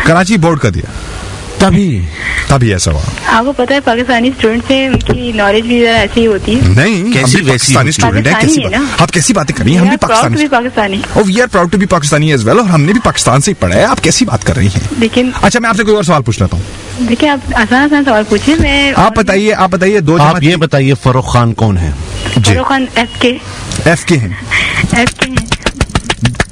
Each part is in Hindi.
कराची बोर्ड का दिया, तभी ऐसा हुआ। आपको पता है पाकिस्तानी स्टूडेंट से उनकी नॉलेज भी जरा ऐसी ही होती है। नहीं, कैसी पाकिस्तानी स्टूडेंट है, कैसी बात, आप कैसी बातें कर रही हैं? हम भी पाकिस्तानी, और we are proud to be Pakistani as well, और हमने भी पाकिस्तान से ही पढ़ा है। आप कैसी बात कर रही हैं? लेकिन अच्छा, मैं आपसे कोई और सवाल पूछ लेता हूँ। देखिए, आप आसान सवाल पूछिए। मैं आप बताइए आप ये बताइए फर्रुख खान कौन है? फर्रुख खान एफ के हैं,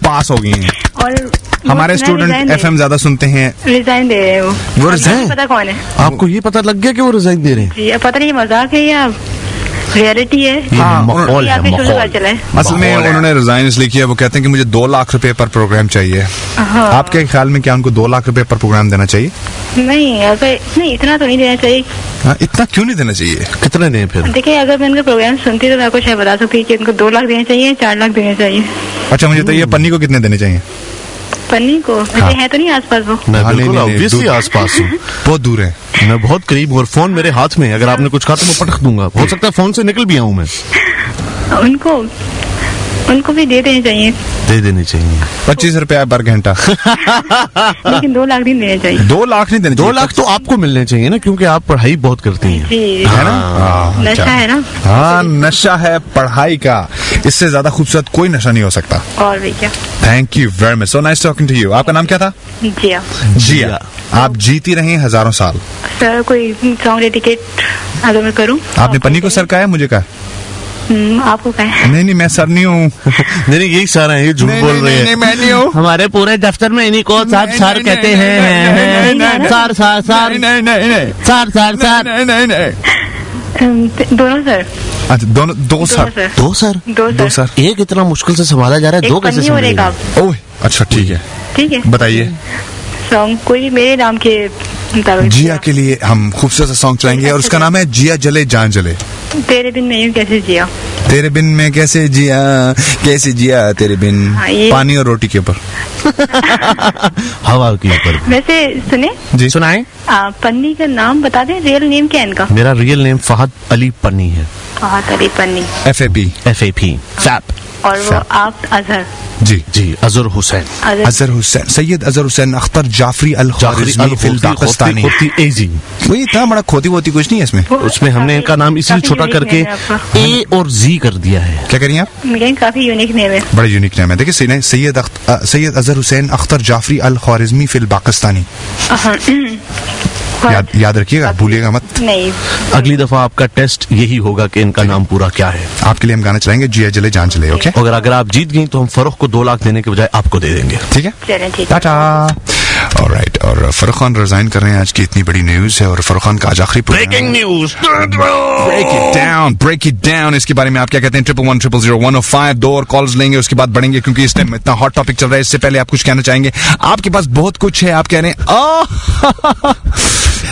पास हो गई हैं। और हमारे स्टूडेंट FM ज्यादा सुनते हैं, रिजाइन दे रहे हैं वो रिजाइन? पता कौन है आपको ये पता लग गया कि वो रिजाइन दे रहे हैं? पता नहीं मजाक है या रियलिटी है। माहौल है, असल में उन्होंने रिजाइन इसलिए किया, वो कहते हैं कि मुझे 2 लाख रुपए पर प्रोग्राम चाहिए। आपके ख्याल में क्या उनको 2 लाख रुपए पर प्रोग्राम देना चाहिए? नहीं, इतना तो नहीं देना चाहिए। इतना क्यों नहीं देना चाहिए? कितने दें फिर? देखिए, अगर मैं इनका प्रोग्राम सुनती तो मैं आपको शायद बता सकती कि इनको 2 लाख देने चाहिए, 4 लाख देने चाहिए। अच्छा, मुझे बताइए पन्नी को कितने देने चाहिए? पन्नी को है तो नहीं आसपास वो? मैं बिल्कुल ऑब्वियसली आसपास हूँ, बहुत दूर है, मैं बहुत करीब हूँ, और फोन मेरे हाथ में है। अगर आपने कुछ कहा तो मैं पटक दूंगा। हो सकता है फोन से निकल भी आऊँ मैं। उनको भी दे देने चाहिए। 25 रुपया पर घंटा। लेकिन 2 लाख नहीं देने चाहिए। 2 लाख नहीं देने चाहिए। 2 लाख तो आपको मिलने चाहिए ना, क्योंकि आप पढ़ाई बहुत करती हैं। है ना? नशा है ना? हाँ, नशा है पढ़ाई का। इससे ज्यादा खूबसूरत कोई नशा नहीं हो सकता। और भी क्या। Thank you very much, so nice talking to you. आपका नाम क्या था? जिया। आप जीती रही हजारों साल। सर, कोई सॉन्ग डेडिकेट अगर मैं करूँ? आपने पन्नी को सर कहा है, मुझे कहा? आपको कहा है? नहीं, मैं सर नहीं हूँ। नहीं, यही सर है, ये झूठ बोल रहे हैं। नहीं, मैं नहीं हूँ। हमारे पूरे दफ्तर में इन्हीं को सर कहते हैं। सर दोनों सर। अच्छा, दो सर। एक इतना मुश्किल से संभाला जा रहा है, 2 कैसे संभालेगा? ओह, अच्छा, ठीक है, बताइए। सॉन्ग कोई मेरे नाम के मुताबिक जिया के लिए हम खूबसूरत सा सॉन्ग चलाएंगे, और उसका नाम है जिया जले जान जले। तेरे बिन मैं कैसे जिया, तेरे बिन मैं कैसे जिया तेरे बिन। पानी और रोटी के ऊपर। हवा के ऊपर। वैसे सुने जी, सुनाए। पन्नी का नाम बता दें, रियल नेम क्या है इनका? मेरा रियल नेम फहद अली पन्नी है। फहद अली पन्नी, FAP। और वो आप अजहर? जी, अजहर हुसैन, सैयद अजहर हुसैन अख्तर जाफरी अल ख्वारिज़मी फिल पाकिस्तानी। वही इतना बड़ा खोती वोती कुछ नहीं है इसमें। उसमें हमने इनका नाम इसलिए छोटा करके A और Z कर दिया है। क्या करिए आप? काफी यूनिक नेम है, बड़ा यूनिक नेम है। देखिए, सैयद अजहर हुसैन अख्तर जाफरी अल ख्वारिज़मी फिल पाकिस्तानी। याद रखिएगा, भूलिएगा मत। नहीं, अगली दफा आपका टेस्ट यही होगा कि इनका नाम पूरा क्या है। आपके लिए हम गाना चलाएंगे, जिया जले जान चले। ओके, अगर आप जीत गई तो हम फर्रुख को 2 लाख देने के बजाय आपको दे देंगे। ठीक है, टाटा। ऑलराइट, और फर्रुख खान रिजाइन कर रहे हैं। आज की इतनी बड़ी न्यूज है, और फर्रुख खान का आज आखिरी breaking news. Break it down. इसके बारे में आप क्या कहते हैं? 111000105 2 और कॉल्स लेंगे, उसके बाद बढ़ेंगे, क्योंकि इस टाइम इतना हॉट टॉपिक चल रहा है। इससे पहले आप कुछ कहना चाहेंगे? आपके पास बहुत कुछ है, आप कह रहे हैं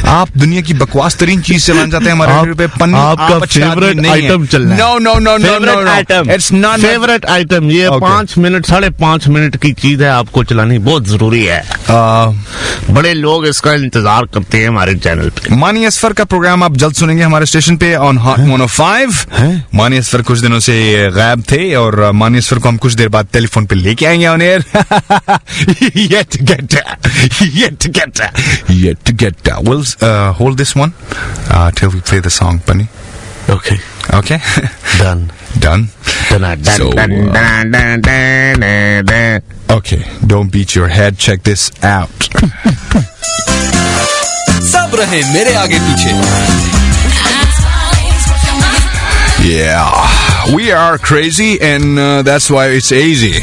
आप दुनिया की बकवास तरीन चीज चलाना चाहते हैं हमारे पे। आपका फेवरेट आइटम चल रहा है। No, it's not favourite item. ये 5 मिनट 5.5 मिनट की चीज है, आपको चलानी बहुत जरूरी है। बड़े लोग इसका इंतजार करते हैं हमारे चैनल पे। मानी असफर का प्रोग्राम आप जल्द सुनेंगे हमारे स्टेशन पे ऑन हॉट 105। मानी असफर कुछ दिनों से गायब थे, और मानी असफर को हम कुछ देर बाद टेलीफोन पे लेके आएंगे on air. Yet to get we'll hold this one till we play the song, Bunny. Okay. Done. Okay, don't beat your head, check this out. सब रहे मेरे आगे पीछे। Yeah, we are crazy and that's why it's easy.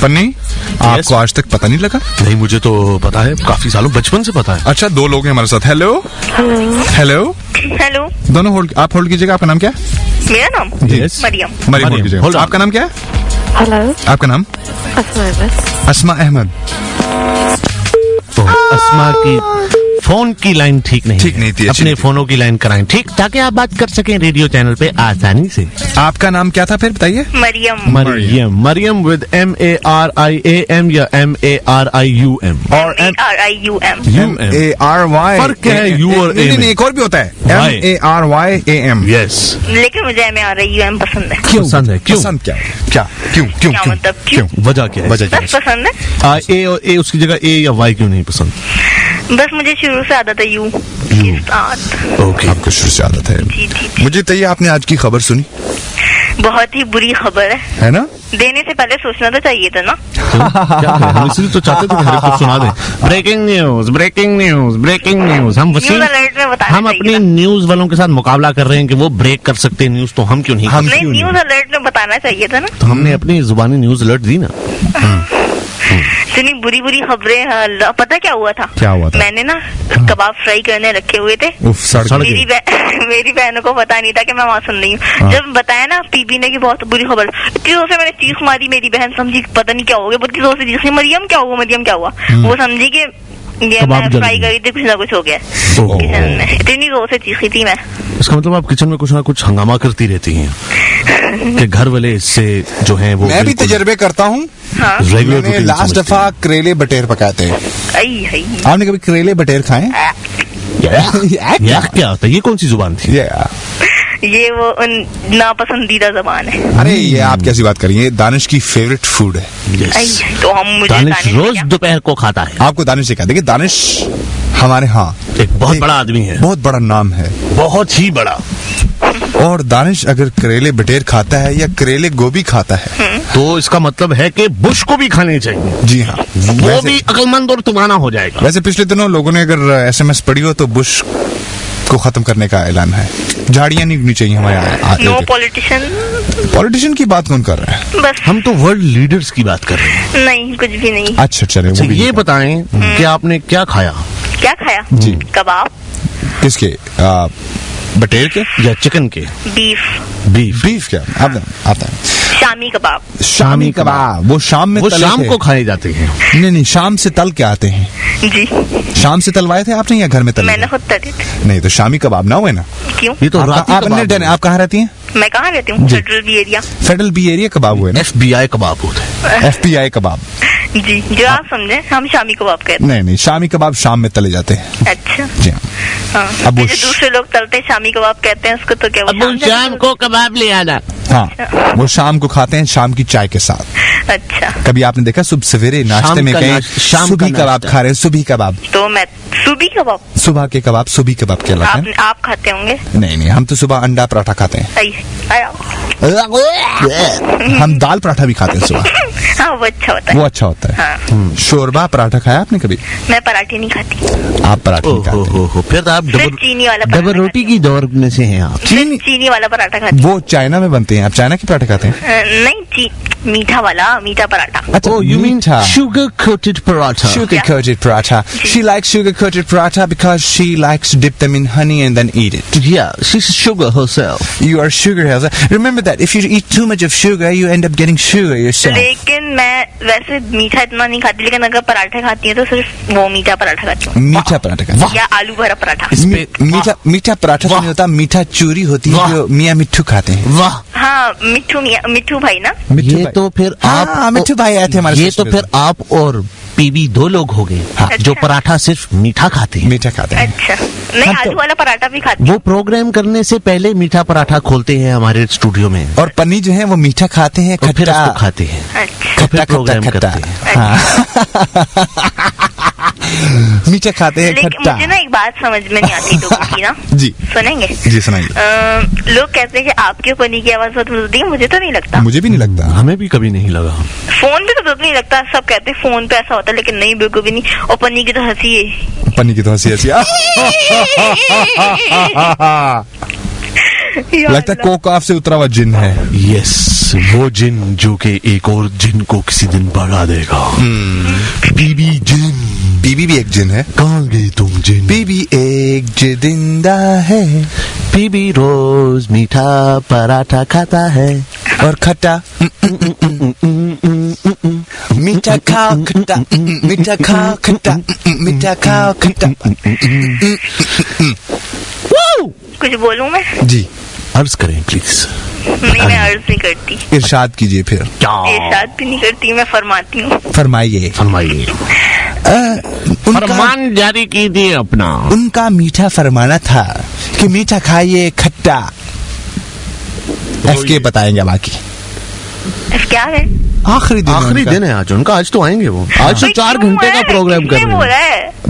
पन्नी, आपको आज तक पता नहीं लगा? नहीं, मुझे तो पता है, काफी सालों बचपन से पता है। अच्छा, 2 लोग हैं हमारे साथ। हेलो। दोनों होल्ड, आप होल्ड कीजिएगा। आपका नाम क्या है? मेरा नाम मरियम होल्ड कीजिएगा। आपका नाम क्या है? हेलो। आपका नाम? अस्मा अहमद। तो अस्मा की फोन की लाइन ठीक नहीं थी, अपने फोनों की लाइन कराएं ठीक, ताकि आप बात कर सकें रेडियो चैनल पे आसानी से। आपका नाम क्या था फिर बताइए? मरियम विद MARIAM या MARIUM? और MARIUM। MARY। फर्क क्या है यू और ए में? एक और भी होता है MARYAM। यस, लेकिन मुझे MARIUM पसंद है। क्यों पसंद है? क्यों पसंद क्या है? क्यों मतलब क्यों? वजह क्या है? बस पसंद है। ए और ए उसकी जगह ए या वाई क्यों नहीं पसंद? बस मुझे शुरू से आदत है यू। ओके, आपको शुरू से आदत है। जी। मुझे तो ये आपने आज की खबर सुनी? बहुत ही बुरी खबर है ना? देने से पहले सोचना तो चाहिए था ना। क्या हम इसलिए तो चाहते थे कि हर एक को सुना दें। Breaking news. हम अपनी न्यूज वालों के साथ मुकाबला कर रहे हैं कि वो ब्रेक कर सकते हैं न्यूज, तो हम क्यों नहीं? न्यूज अलर्ट में बताना चाहिए था ना। तो हमने अपनी जुबानी न्यूज अलर्ट दी ना। इतनी बुरी खबरें। पता क्या हुआ था? मैंने ना कबाब फ्राई करने रखे हुए थे। मेरी बहनों को पता नहीं था कि मैं वहाँ सुन रही हूँ। जब बताया ना पीबी ने की बहुत बुरी खबर, इतनी जोर से मैंने चीख मारी। मेरी बहन समझी पता नहीं क्या हो गया, बहुत जोर से चीख, मरियम क्या हुआ। वो समझी कि ये मैं फ्राई करी थी, कुछ ना कुछ हो गया किचन में। इतनी जोर से चीखी थी मैं। इसका मतलब आप किचन में कुछ ना कुछ हंगामा करती रहती हैं कि घर वाले इससे जो है वो। मैं भी तजर्बे करता हूँ। हाँ? मैंने लास्ट दफा करेले बटेर पकाए थे। आपने कभी करेले बटेर खाए? क्या होता है? ये कौन सी जुबान थी? ये वो नापसंदीदा जबान है। अरे ये आप कैसी बात करिए, दानिश की फेवरेट फूड है। तो मुझे दानिश रोज दोपहर को खाता है। आपको दानिश से क्या? देखिए दानिश हमारे यहाँ एक बहुत बड़ा आदमी है, बहुत बड़ा नाम है, बहुत ही बड़ा। और दानिश अगर करेले बटेर खाता है या करेले गोभी खाता है तो इसका मतलब है कि बुश को भी खाने चाहिए। जी हाँ, वो भी अक्लमंद और तुमाना हो जाएगा। वैसे पिछले दिनों लोगों ने अगर SMS पढ़ी हो तो बुश को खत्म करने का ऐलान है। झाड़ियां नहीं उगनी चाहिए हमारे यहाँ। नो पॉलिटिशियन की बात कौन कर रहा है? बस हम तो वर्ल्ड लीडर्स की बात कर रहे हैं। नहीं, कुछ भी नहीं। अच्छा चले, ये बताएं कि आपने क्या खाया? जी, कबाब। किसके? बटेर के या चिकन के? बीफ क्या? आप शामी कबाब। वो शाम में शाम को खाए जाते हैं? नहीं, शाम से तल के आते हैं। जी, शाम से तलवाए थे आपने या घर में तले? मैंने खुद तले थे। नहीं तो शामी कबाब ना हुए ना। क्यों? ये तो आप कहाँ रहती हैं? मैं कहाँ रहती हूँ? फेडरल बी एरिया कबाब हुए ना। FBI कबाब होते हैं। FBI कबाब। जी, जो आप समझे, हम शामी कबाब कहते हैं। नहीं, शामी कबाब शाम में तले जाते हैं। अच्छा जी हाँ। अब जो दूसरे लोग तलते शामी कबाब कहते हैं उसको, तो क्या वो शाम को कबाब ले आना। हाँ, वो शाम को खाते हैं शाम की चाय के साथ। अच्छा, कभी आपने देखा सुबह सवेरे नाश्ते में कहीं सुबह कबाब खा रहे हैं? सुबह कबाब तो मैं सुबह के कबाब सुबह कबाब कहलाते हैं। आप खाते होंगे? नहीं, हम तो सुबह अंडा पराठा खाते हैं। हम दाल पराठा भी खाते हैं सुबह। हाँ, वो अच्छा होता है। हाँ। शोरबा पराठा खाया आपने कभी? मैं पराठे नहीं खाती। आप पराठे नहीं खाते? फिर आप चीनी वाला डबल रोटी की दौर में से हैं आप। चीनी वाला पराठा खाती। वो चाइना में बनते हैं, आप चाइना के पराठे खाते हैं? नहीं, मीठा पराठा। अच्छा, you mean sugar coated paratha? Sugar coated paratha. She likes sugar coated paratha because she likes to dip them in honey and then eat it. Yeah, she's sugar herself. You are sugar herself. Remember that if you eat too much of sugar, you end up getting sugar yourself. लेकिन मैं वैसे मीठा इतना नहीं खाती, लेकिन अगर पराठे खाती है तो सिर्फ वो मीठा पराठा खाती हूँ। मीठा पराठा खाती या आलू भरा पराठा। मीठा पराठा नहीं होता, मीठा चूरी होती है जो मियाँ मिट्ठू खाते हैं। वाह, हाँ, मिट्ठू भाई ना। ये तो फिर आप मिट्ठू भाई आए थे हमारे। ये तो फिर आप और पीबी दो लोग हो गए। हाँ। जो पराठा सिर्फ मीठा खाते हैं। अच्छा, नहीं, आलू वाला पराठा भी खाते हैं। वो प्रोग्राम करने से पहले मीठा पराठा खोलते हैं हमारे स्टूडियो में, और पन्नी जो है वो मीठा खाते हैं, फिर उसको खाते हैं। अच्छा, प्रोग्राम करते हैं। मीठा खाते हैं, खट्टा। मुझे ना एक बात समझ में नहीं आती लोगों की ना। जी सुनेंगे? जी सुनाइए। लोग कहते हैं कि आपके पनी की आवाज बहुत मिलती है। मुझे तो नहीं लगता। मुझे भी नहीं लगता। हमें भी कभी नहीं लगा। फोन पे तो बिल्कुल नहीं लगता। सब कहते हैं फोन पे ऐसा होता है, लेकिन नहीं, बिल्कुल भी नहीं। और पन्नी की तो हंसी है। पन्नी की तो हंसी लगता है कोकाफ से उतरा हुआ जिन है। यस, वो जिन जो कि एक और जिन को किसी दिन भगा देगा। बीबी जिन। बीबी भी एक जिन है। कहाँ गई तुम जिन? बीबी एक जिंदा है। बीबी रोज मीठा पराठा खाता है और खट्टा मीठा खाओ खट्टा, मीठा खाओ खट्टा, मीठा खाओ खट्टा। कुछ बोलूं मैं? जी अर्ज करें प्लीज। नहीं मैं अर्ज नहीं करती। इरशाद कीजिए फिर। इरशाद भी नहीं करती, मैं फरमाती हूँ। फरमाइए। फरमान जारी कीजिए अपना। उनका मीठा फरमाना था कि मीठा खाइए खट्टा। FK बताएंगे बाकी। क्या है? आखिरी दिन है आज उनका। आज तो आएंगे वो। आज तो 4 घंटे का प्रोग्राम कर रहे हैं।